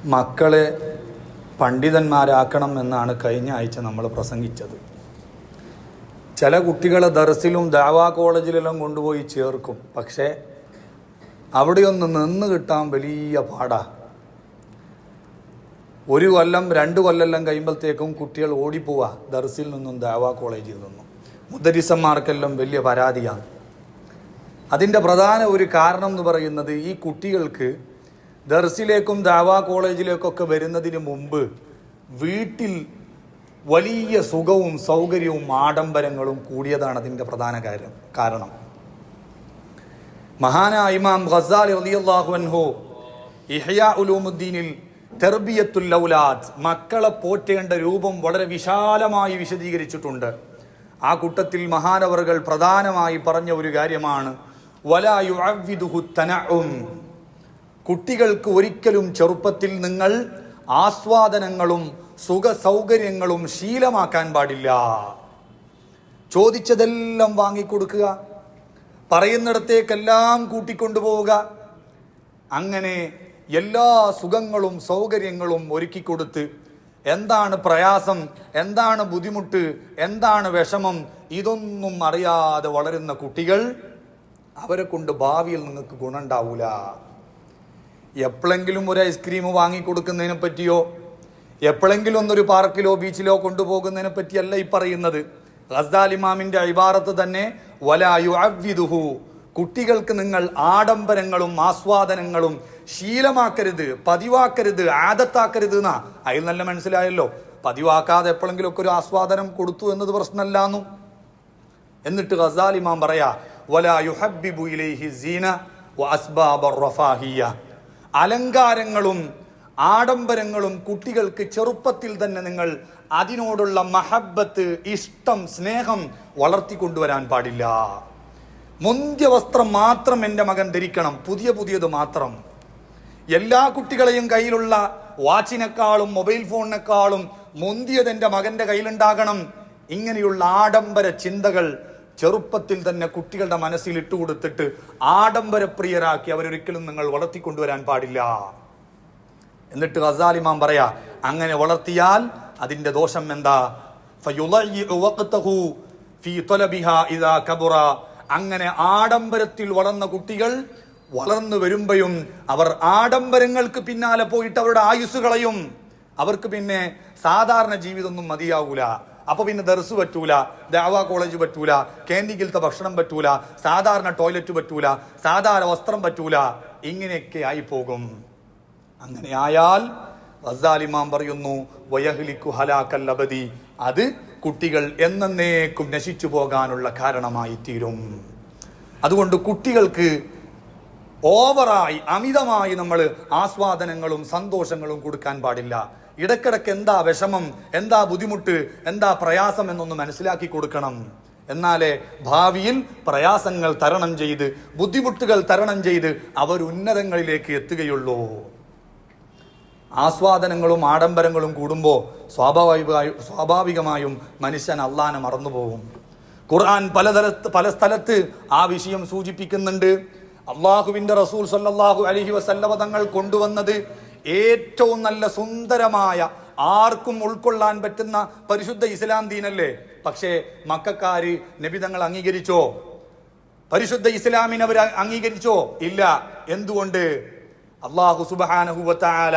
മക്കളെ പണ്ഡിതന്മാരാക്കണം എന്നാണ് കഴിഞ്ഞ ആഴ്ച നമ്മൾ പ്രസംഗിച്ചത്. ചില കുട്ടികളെ ദർസിലും ദഅവാ കോളേജിലെല്ലാം കൊണ്ടുപോയി ചേർക്കും. പക്ഷേ അവിടെയൊന്ന് നിന്ന് കിട്ടാൻ വലിയ പാടാ. ഒരു കൊല്ലം 2 കൊല്ലം കഴിയുമ്പോഴത്തേക്കും കുട്ടികൾ ഓടിപ്പോവാ ദർസിൽ നിന്നും ദഅവാ കോളേജിൽ നിന്നും. മുദരിസന്മാർക്കെല്ലാം വലിയ പരാതിയാണ്. അതിൻ്റെ പ്രധാന ഒരു കാരണം എന്ന് പറയുന്നത്, ഈ കുട്ടികൾക്ക് ദർസിലേക്കും ദഅവാ കോളേജിലേക്കൊക്കെ വരുന്നതിന് മുമ്പ് വീട്ടിൽ വലിയ സുഖവും സൗകര്യവും ആഡംബരങ്ങളും കൂടിയതാണ് അതിൻ്റെ പ്രധാന കാരണം. മഹാനായ ഇമാം ഗസാലി റളിയല്ലാഹു അൻഹു ഇഹ്യാ ഉലൂമുദ്ദീനിൽ തർബിയത്തുൽ ഔലാദ്, മക്കളെ പോറ്റേണ്ട രൂപം വളരെ വിശാലമായി വിശദീകരിച്ചിട്ടുണ്ട്. ആ കൂട്ടത്തിൽ മഹാനവറുകൾ പ്രധാനമായി പറഞ്ഞ ഒരു കാര്യമാണ് വലാ യുഅവ്വിദുഹു തനഉം. കുട്ടികൾക്ക് ഒരിക്കലും ചെറുപ്പത്തിൽ നിങ്ങൾ ആസ്വാദനങ്ങളും സുഖ സൗകര്യങ്ങളും ശീലമാക്കാൻ പാടില്ല. ചോദിച്ചതെല്ലാം വാങ്ങിക്കൊടുക്കുക, പറയുന്നിടത്തേക്കെല്ലാം കൂട്ടിക്കൊണ്ടുപോവുക, അങ്ങനെ എല്ലാ സുഖങ്ങളും സൗകര്യങ്ങളും ഒരുക്കിക്കൊടുത്ത് എന്താണ് പ്രയാസം, എന്താണ് ബുദ്ധിമുട്ട്, എന്താണ് വിഷമം, ഇതൊന്നും അറിയാതെ വളരുന്ന കുട്ടികൾ, അവരെ കൊണ്ട് ഭാവിയിൽ നിങ്ങൾക്ക് ഗുണമുണ്ടാവൂല. എപ്പോഴെങ്കിലും ഒരു ഐസ്ക്രീം വാങ്ങിക്കൊടുക്കുന്നതിനെ പറ്റിയോ എപ്പോഴെങ്കിലും ഒന്നൊരു പാർക്കിലോ ബീച്ചിലോ കൊണ്ടുപോകുന്നതിനെ പറ്റിയല്ല ഈ പറയുന്നത്. ഗസാലി ഇമാമിന്റെ ഇബാറത്ത് തന്നെ വലാ യുഅവ്വിദുഹു, കുട്ടികൾക്ക് നിങ്ങൾ ആഡംബരങ്ങളും ആസ്വാദനങ്ങളും ശീലമാക്കരുത്, പതിവാക്കരുത്, ആദത്താക്കരുത് എന്നാ. അതിൽ നല്ല മനസ്സിലായല്ലോ. പതിവാക്കാതെ എപ്പോഴെങ്കിലും ഒക്കെ ഒരു ആസ്വാദനം കൊടുത്തു എന്നത് പ്രശ്നമല്ലാന്നു. എന്നിട്ട് ഗസാലി ഇമാം പറയാ വലാ യുഹബ്ബിബു ഇലൈഹി സീന വഅസ്ബാബ റഫാഹിയ, അലങ്കാരങ്ങളും ആഡംബരങ്ങളും കുട്ടികൾക്ക് ചെറുപ്പത്തിൽ തന്നെ നിങ്ങൾ അതിനോടുള്ള മഹബ്ബത്ത്, ഇഷ്ടം, സ്നേഹം വളർത്തിക്കൊണ്ടുവരാൻ പാടില്ല. മുന്തിയ വസ്ത്രം മാത്രം എൻ്റെ മകൻ ധരിക്കണം, പുതിയത് മാത്രം. എല്ലാ കുട്ടികളെയും കയ്യിലുള്ള വാച്ചിനേക്കാളും മൊബൈൽ ഫോണിനേക്കാളും മുന്തിയത് എൻ്റെ മകന്റെ കയ്യിലുണ്ടാകണം. ഇങ്ങനെയുള്ള ആഡംബര ചിന്തകൾ ചെറുപ്പത്തിൽ തന്നെ കുട്ടികളുടെ മനസ്സിൽ ഇട്ടുകൊടുത്തിട്ട് ആഡംബരപ്രിയരാക്കി അവരൊരിക്കലും നിങ്ങൾ വളർത്തിക്കൊണ്ടുവരാൻ പാടില്ല. എന്നിട്ട് ഗസാലി ഇമാം പറയാ, അങ്ങനെ വളർത്തിയാൽ അതിന്റെ ദോഷം എന്താ? ഫയുളയ്യിഉ വഖ്തഹു ഫീ തലബിഹാ ഇദാ കബറ. അങ്ങനെ ആഡംബരത്തിൽ വളർന്ന കുട്ടികൾ വളർന്നു വരുമ്പോഴും അവർ ആഡംബരങ്ങൾക്ക് പിന്നാലെ പോയിട്ട് അവരുടെ ആയുസ് കളയും. അവർക്ക് പിന്നെ സാധാരണ ജീവിതമൊന്നും മതിയാവൂല. അപ്പൊ പിന്നെ ദർസ് പറ്റൂല, ദഅവാ കോളേജ് പറ്റൂല, ക്യാൻറ്റീനിലത്തെ ഭക്ഷണം പറ്റൂല, സാധാരണ ടോയ്ലറ്റ് പറ്റൂല, സാധാരണ വസ്ത്രം പറ്റൂല, ഇങ്ങനെയൊക്കെ ആയി പോകും. അങ്ങനെ ആയാൽ ഗസാലി ഇമാം പറയുന്നു വയഹ്ലികു ഹലാക്കൽ അബദി, അത് കുട്ടികൾ എന്നേക്കും നശിച്ചു പോകാനുള്ള കാരണമായി തീരും. അതുകൊണ്ട് കുട്ടികൾക്ക് ഓവറായി അമിതമായി നമ്മൾ ആസ്വാദനങ്ങളും സന്തോഷങ്ങളും കൊടുക്കാൻ പാടില്ല. ഇടക്കിടക്ക് എന്താ വിഷമം, എന്താ ബുദ്ധിമുട്ട്, എന്താ പ്രയാസം എന്നൊന്ന് മനസ്സിലാക്കി കൊടുക്കണം. എന്നാലേ ഭാവിയിൽ പ്രയാസങ്ങൾ തരണം ചെയ്ത്, ബുദ്ധിമുട്ടുകൾ തരണം ചെയ്ത് അവർ ഉന്നതങ്ങളിലേക്ക് എത്തുകയുള്ളൂ. ആസ്വാദനങ്ങളും ആഡംബരങ്ങളും കൂടുമ്പോൾ സ്വാഭാവികമായും മനുഷ്യൻ അള്ളാനെ മറന്നുപോകും. ഖുർആൻ പല സ്ഥലത്ത് ആ വിഷയം സൂചിപ്പിക്കുന്നുണ്ട്. അള്ളാഹുവിന്റെ റസൂൽ സല്ലല്ലാഹു അലൈഹി വസല്ലമ തങ്ങൾ കൊണ്ടുവന്നത് ഏറ്റവും നല്ല സുന്ദരമായ, ആർക്കും ഉൾക്കൊള്ളാൻ പറ്റുന്ന പരിശുദ്ധ ഇസ്ലാം ദീനല്ലേ. പക്ഷേ മക്കക്കാര് നബി തങ്ങൾ അംഗീകരിച്ചോ? പരിശുദ്ധ ഇസ്ലാമിനെ അവർ അംഗീകരിച്ചോ? ഇല്ല. എന്തുകൊണ്ട്? അല്ലാഹു സുബ്ഹാനഹു വ തആല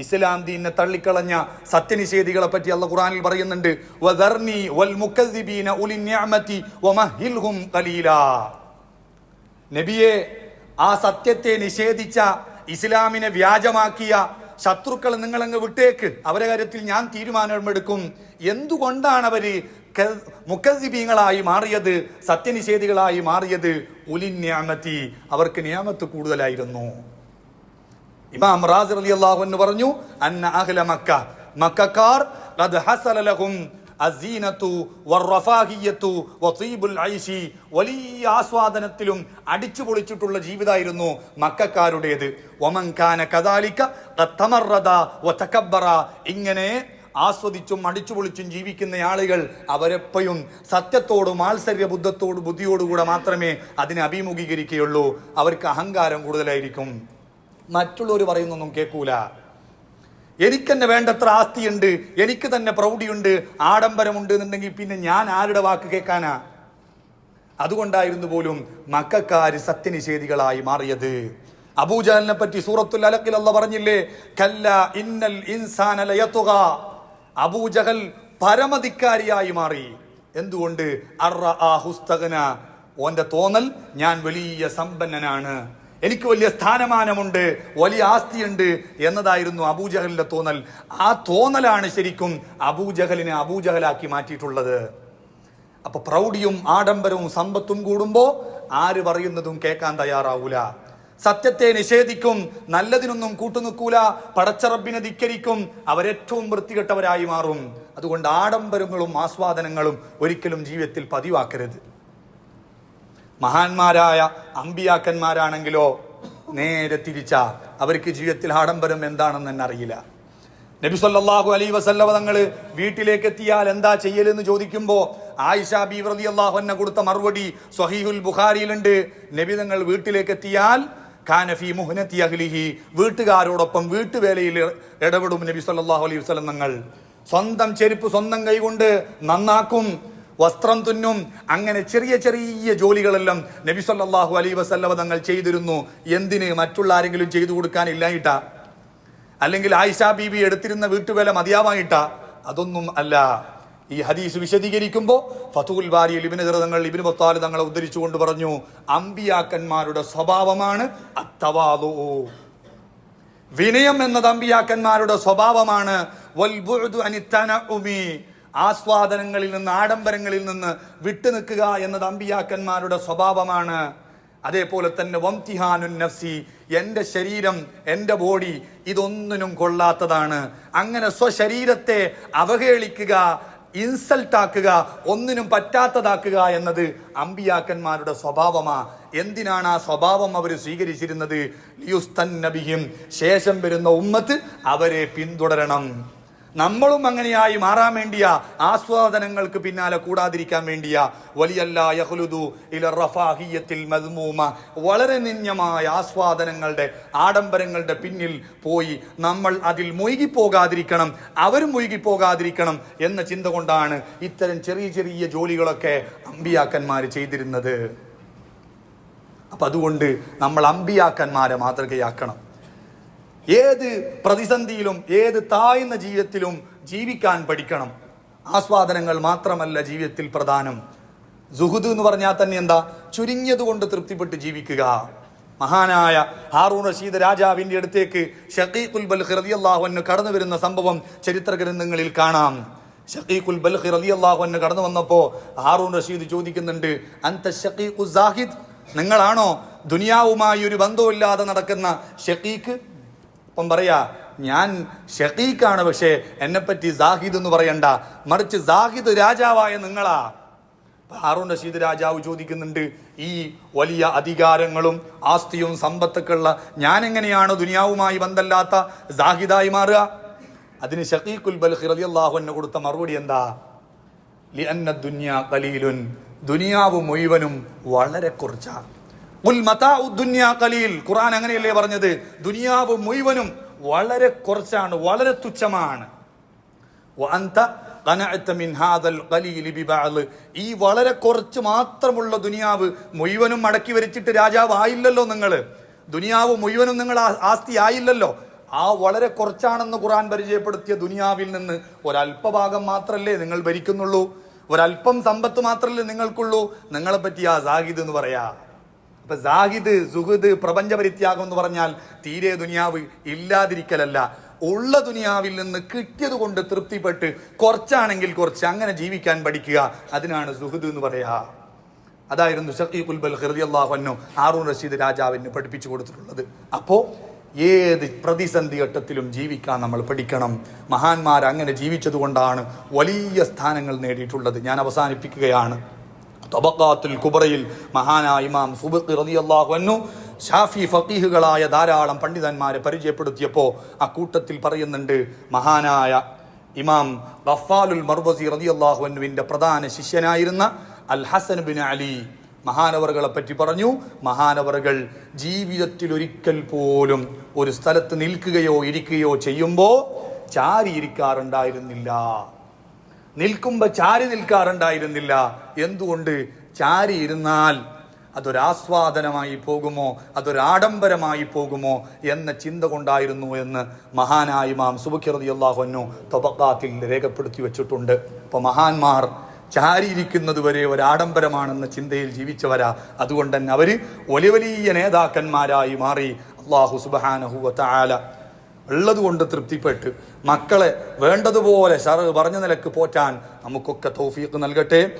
ഇസ്ലാം ദീനിനെ തള്ളിക്കളഞ്ഞ സത്യനിഷേധികളെ പറ്റി അല്ലാഹു ഖുർആനിൽ പറയുന്നുണ്ട്, വദർനി വൽ മുകദ്ദിബീന ഉലി നിഅമതി വമഹിൽഹും ഖലീലാ. നബിയെ, ആ സത്യത്തെ നിഷേധിച്ച, ഇസ്ലാമിനെ വ്യാജമാക്കിയ ശത്രുക്കളെ നിങ്ങളങ്ങ് വിട്ടേക്ക്, അവരുടെ കാര്യത്തിൽ ഞാൻ തീരുമാനമെടുക്കും. എന്തുകൊണ്ടാണ് അവര് മുകദ്ദിബീങ്ങളായി മാറിയത്, സത്യനിഷേധികളായി മാറിയത്? ഉലി നിഅമതി, അവർക്ക് നിഅമത്ത് കൂടുതലായിരുന്നു. ഇമാം റാസി റളിയല്ലാഹു അൻഹു പറഞ്ഞു, അന്ന അഹ്ല മക്ക, മക്കക്കാർ ഖദ് ഹസല ലഹും അസീനതു വറഫാഹിയതു വതീബുൽ ഐശി, വലിയ ആസ്വാദനത്തിലും അടിച്ചു പൊളിച്ചിട്ടുള്ള ജീവിതമായിരുന്നു മക്കക്കാരുടേത്. വമൻ കാന കദാലിക ഖദ് തമറദ വതകബ്ബറ, ഇങ്ങനെ ആസ്വദിച്ചും അടിച്ചു പൊളിച്ചും ജീവിക്കുന്ന ആളുകൾ അവരെപ്പോഴും സത്യത്തോടും മാത്സര്യ ബുദ്ധിയോടുകൂടെ മാത്രമേ അതിനെ അഭിമുഖീകരിക്കുകയുള്ളൂ. അവർക്ക് അഹങ്കാരം കൂടുതലായിരിക്കും, മറ്റുള്ളവർ പറയുന്നൊന്നും കേൾക്കൂല. എനിക്കെന്നെ വേണ്ടത്ര ആസ്തിയുണ്ട്, എനിക്ക് തന്നെ പ്രൗഢിയുണ്ട്, ആഡംബരമുണ്ട് എന്നുണ്ടെങ്കിൽ പിന്നെ ഞാൻ ആരുടെ വാക്ക് കേൾക്കാനാ? അതുകൊണ്ടായിരുന്നു പോലും മക്കക്കാര് സത്യനിഷേധികളായി മാറിയത്. അബൂജഹലിനെ പറ്റി സൂറത്തുൽ അലഖിൽ അല്ലാഹ് പറഞ്ഞില്ലേ, കല്ല ഇന്നൽ ഇൻസാന ലയതുഗ. അബൂജഹൽ പരമധിക്കാരിയായി മാറി. എന്തുകൊണ്ട്? അർറആഹുസ്തഗ്ന. ഓന്റെ തോന്നൽ ഞാൻ വലിയ സമ്പന്നനാണ്, എനിക്ക് വലിയ സ്ഥാനമാനമുണ്ട്, വലിയ ആസ്തിയുണ്ട് എന്നതായിരുന്നു അബൂജഹലിന്റെ തോന്നൽ. ആ തോന്നലാണ് ശരിക്കും അബൂജഹലിനെ അബൂജഹലാക്കി മാറ്റിയിട്ടുള്ളത്. അപ്പൊ പ്രൗഢിയും ആഡംബരവും സമ്പത്തും കൂടുമ്പോ ആര് പറയുന്നതും കേൾക്കാൻ തയ്യാറാവൂല, സത്യത്തെ നിഷേധിക്കും, നല്ലതിനൊന്നും കൂട്ടുനിൽക്കൂല, പടച്ചറബിനെ ധിക്കരിക്കും, അവരേറ്റവും വൃത്തികെട്ടവരായി മാറും. അതുകൊണ്ട് ആഡംബരങ്ങളും ആസ്വാദനങ്ങളും ഒരിക്കലും ജീവിതത്തിൽ പതിവാക്കരുത്. മഹാന്മാരായ അമ്പിയാക്കന്മാരാണെങ്കിലോ നേരെ തിരിച്ച, അവർക്ക് ജീവിതത്തിൽ ആഡംബരം എന്താണെന്ന് തന്നെ അറിയില്ല. നബി സല്ലല്ലാഹു അലൈഹി വസല്ലമ തങ്ങൾ വീട്ടിലേക്ക് എത്തിയാൽ എന്താ ചെയ്യലെന്ന് ചോദിക്കുമ്പോ ആയിഷ ബീവി റളിയല്ലാഹു അൻഹ കൊടുത്ത മറുപടി സ്വഹീഹുൽ ബുഖാരിയിലുണ്ട്. നബി തങ്ങൾ വീട്ടിലേക്ക് എത്തിയാൽ കാന ഫീ മുഹ്നതി അഹ്ലിഹി, വീട്ടുകാരോടൊപ്പം വീട്ടുവേലയിൽ ഇടപെടും നബി സല്ലല്ലാഹു അലൈഹി വസല്ലം തങ്ങൾ. സ്വന്തം ചെരുപ്പ് സ്വന്തം കൈകൊണ്ട് നന്നാക്കും, വസ്ത്രം തുന്നും, അങ്ങനെ ചെറിയ ചെറിയ ജോലികളെല്ലാം നബി സല്ലല്ലാഹു അലൈഹി വസല്ലമ തങ്ങൾ ചെയ്തിരുന്നു. എന്തിന്? മറ്റുള്ള ആരെങ്കിലും ചെയ്തു കൊടുക്കാനില്ലായിട്ടാ? അല്ലെങ്കിൽ ആയിഷ ബീബി എടുത്തിരുന്ന വീട്ടുവേല മതിയാവായിട്ടാ? അതൊന്നും അല്ല. ഈ ഹദീസ് വിശദീകരിക്കുമ്പോൾ ഫതുൽ ബാരിയിൽ ഇബ്നു തങ്ങൾ ഇബ്നു ബത്താൽ തങ്ങളെ ഉദ്ധരിച്ചുകൊണ്ട് പറഞ്ഞു, അമ്പിയാക്കന്മാരുടെ സ്വഭാവമാണ് അത്തവാദു, വിനയം എന്നത് അമ്പിയാക്കന്മാരുടെ സ്വഭാവമാണ്. വൽ ബുഅദു അനിത്തനഉമി, ആസ്വാദനങ്ങളിൽ നിന്ന് ആഡംബരങ്ങളിൽ നിന്ന് വിട്ടുനിൽക്കുക എന്നത് അമ്പിയാക്കന്മാരുടെ സ്വഭാവമാണ്. അതേപോലെ തന്നെ വംതിഹാനുൻ നഫ്സി, എന്റെ ശരീരം, എന്റെ ബോഡി ഇതൊന്നിനും കൊള്ളാത്തതാണ്. അങ്ങനെ സ്വശരീരത്തെ അവഹേളിക്കുക, ഇൻസൾട്ട് ആക്കുക, ഒന്നിനും പറ്റാത്തതാക്കുക എന്നത് അമ്പിയാക്കന്മാരുടെ സ്വഭാവമാ. എന്തിനാണ് ആ സ്വഭാവം അവർ സ്വീകരിച്ചിരുന്നത്? ലിയുസ്തന്ന ബിഹിം, ശേഷം വരുന്ന ഉമ്മത്ത് അവരെ പിന്തുടരണം. നമ്മളും അങ്ങനെയായി മാറാൻ വേണ്ടിയാ, ആസ്വാദനങ്ങൾക്ക് പിന്നാലെ കൂടാതിരിക്കാൻ വേണ്ടിയാ. വലിയല്ലാ യഖ്ലുദു ഇല റഫാഹിയത്തിൽ മദ്മൂമ, വളരെ നിന്യമായ ആസ്വാദനങ്ങളുടെ ആഡംബരങ്ങളുടെ പിന്നിൽ പോയി നമ്മൾ അതിൽ മുഴുകിപ്പോകാതിരിക്കണം, അവരും മുഴുകിപ്പോകാതിരിക്കണം എന്ന ചിന്ത കൊണ്ടാണ് ഇത്തരം ചെറിയ ചെറിയ ജോലികളൊക്കെ അമ്പിയാക്കന്മാർ ചെയ്തിരുന്നത്. അപ്പൊ അതുകൊണ്ട് നമ്മൾ അമ്പിയാക്കന്മാരെ മാതൃകയാക്കണം. ഏത് പ്രതിസന്ധിയിലും ഏത് താഴ്ന്ന ജീവിതത്തിലും ജീവിക്കാൻ പഠിക്കണം. ആസ്വാദനങ്ങൾ മാത്രമല്ല ജീവിതത്തിൽ പ്രധാനം. സുഹുദ് എന്ന് പറഞ്ഞാൽ തന്നെ എന്താ? ചുരുങ്ങിയത് കൊണ്ട് തൃപ്തിപ്പെട്ട് ജീവിക്കുക. മഹാനായ ഹാറൂൺ റഷീദ് രാജാവിന്റെ അടുത്തേക്ക് ഷഖീഖുൽ ബൽഖി റളിയല്ലാഹു അൻഹു കടന്നു വരുന്ന സംഭവം ചരിത്ര ഗ്രന്ഥങ്ങളിൽ കാണാം. ഷഖീഖുൽ ബൽഖി റളിയല്ലാഹു അൻഹു കടന്നു വന്നപ്പോ ഹാറൂൺ റഷീദ് ചോദിക്കുന്നുണ്ട്, അൻത ഷഖീഖു സാഹിദ്, നിങ്ങളാണോ ദുനിയാവുമായി ഒരു ബന്ധമില്ലാതെ നടക്കുന്ന ഷഖീഖ്? അപ്പം പറയാ, ഞാൻ ഷഖീഖാണ്, പക്ഷേ എന്നെപ്പറ്റി സാഹിദ് എന്ന് പറയണ്ട, മറിച്ച് സാഹിദ് രാജാവായ നിങ്ങളാ. ഹാറൂൺ റഷീദ് രാജാവ് ചോദിക്കുന്നുണ്ട്, ഈ വലിയ അധികാരങ്ങളും ആസ്തിയും സമ്പത്തൊക്കെ ഉള്ള ഞാൻ എങ്ങനെയാണ് ദുനിയാവുമായി ബന്ധമില്ലാത്ത സാഹിദായി മാറുക? അതിന് ഷഖീഖുൽ ബൽഖി റളിയല്ലാഹു അൻഹു കൊടുത്ത മറുപടി എന്താ? ലിഅന്ന ദുനിയാ ഖലീലുൻ, ദുനിയാവ് മുഴുവനും വളരെ കുറച്ചാണ്. ഉൽ മതാഉ ദുനിയാ ഖലീൽ, ഖുർആൻ അങ്ങനെയല്ലേ പറഞ്ഞത്? ദുനിയാവ് മുഴുവനും വളരെ കുറച്ചാണ്, വളരെ തുച്ഛമാണ്. വഅൻത ഖനഅത മിൻ ഹാദൽ ഖലീൽ ബിബഅൽ, ഈ വളരെ കുറച്ച് മാത്രമുള്ള ദുനിയാവ് മുഴുവനും മടക്കി വരച്ചിട്ട് രാജാവ് ആയില്ലല്ലോ നിങ്ങൾ. ദുനിയാവ് മുഴുവനും നിങ്ങൾ ആസ്തി ആയില്ലല്ലോ. ആ വളരെ കുറച്ചാണെന്ന് ഖുർആൻ പരിചയപ്പെടുത്തിയ ദുനിയാവിൽ നിന്ന് ഒരല്പഭാഗം മാത്രല്ലേ നിങ്ങൾ ഭരിക്കുന്നുള്ളൂ, ഒരല്പം സമ്പത്ത് മാത്രല്ലേ നിങ്ങൾക്കുള്ളൂ. നിങ്ങളെ പറ്റി ആ സാഹിദ് എന്ന് പറയാ. അപ്പൊ സാഹിദ്, സുഹൃദ്, പ്രപഞ്ച പരിത്യാഗം എന്ന് പറഞ്ഞാൽ തീരെ ദുനിയാവ് ഇല്ലാതിരിക്കലല്ല, ഉള്ള ദുനിയാവിൽ നിന്ന് കിട്ടിയത് കൊണ്ട് തൃപ്തിപ്പെട്ട് കുറച്ചാണെങ്കിൽ കുറച്ച് അങ്ങനെ ജീവിക്കാൻ പഠിക്കുക. അതിനാണ് സുഹൃദ് എന്ന് പറയാ. അതായിരുന്നു ഷഖീഖുൽ ബൽഖി റളിയല്ലാഹു അൻഹു ഹാറൂൺ റഷീദ് രാജാവിന് പഠിപ്പിച്ചു കൊടുത്തിട്ടുള്ളത്. അപ്പോ ഏത് പ്രതിസന്ധി ഘട്ടത്തിലും ജീവിക്കാൻ നമ്മൾ പഠിക്കണം. മഹാന്മാർ അങ്ങനെ ജീവിച്ചത് കൊണ്ടാണ് വലിയ സ്ഥാനങ്ങൾ നേടിയിട്ടുള്ളത്. ഞാൻ അവസാനിപ്പിക്കുകയാണ്. തബഖാത്തുൽ കുബ്രയിൽ മഹാനായ ഇമാം സുബ്ഖി റളിയല്ലാഹു അൻഹു ഷാഫി ഫഖീഹുകളായ ധാരാളം പണ്ഡിതന്മാരെ പരിചയപ്പെടുത്തിയപ്പോൾ ആ കൂട്ടത്തിൽ പറയുന്നുണ്ട്, മഹാനായ ഇമാം ഗഫാലുൽ മർവസി റളിയല്ലാഹു അൻഹുവിന്റെ പ്രധാന ശിഷ്യനായിരുന്ന അൽ ഹസൻ ബിൻ അലി മഹാനവറുകളെ പറ്റി പറഞ്ഞു. മഹാനവറുകൾ ജീവിതത്തിൽ ഒരിക്കൽ പോലും ഒരു സ്ഥലത്ത് നിൽക്കുകയോ ഇരിക്കുകയോ ചെയ്യുമ്പോൾ ചാരിയിരിക്കാറുണ്ടായിരുന്നില്ല. നിൽക്കുമ്പോൾ ചാരി നിൽക്കാറുണ്ടായിരുന്നില്ല. എന്തുകൊണ്ട്? ചാരി ഇരുന്നാൽ അതൊരാസ്വാദനമായി പോകുമോ, അതൊരാഡംബരമായി പോകുമോ എന്ന ചിന്ത കൊണ്ടായിരുന്നു എന്ന് മഹാനായ ഇമാം സുബ്കി റളിയല്ലാഹു അൻഹു തബഖാത്തിൽ രേഖപ്പെടുത്തി വെച്ചിട്ടുണ്ട്. അപ്പോൾ മഹാന്മാർ ചാരിയിരിക്കുന്നത് വരെ ഒരാഡംബരമാണെന്ന ചിന്തയിൽ ജീവിച്ചവരാ. അതുകൊണ്ട് തന്നെ അവര് വലിയ വലിയ നേതാക്കന്മാരായി മാറി. അല്ലാഹു സുബ്ഹാനഹു വ തആല ഉള്ളത് കൊണ്ട് തൃപ്തിപ്പെട്ട് മക്കളെ വേണ്ടതുപോലെ പറഞ്ഞ നിലക്ക് പോറ്റാൻ നമുക്കൊക്കെ തൗഫീഖ് നൽകട്ടെ.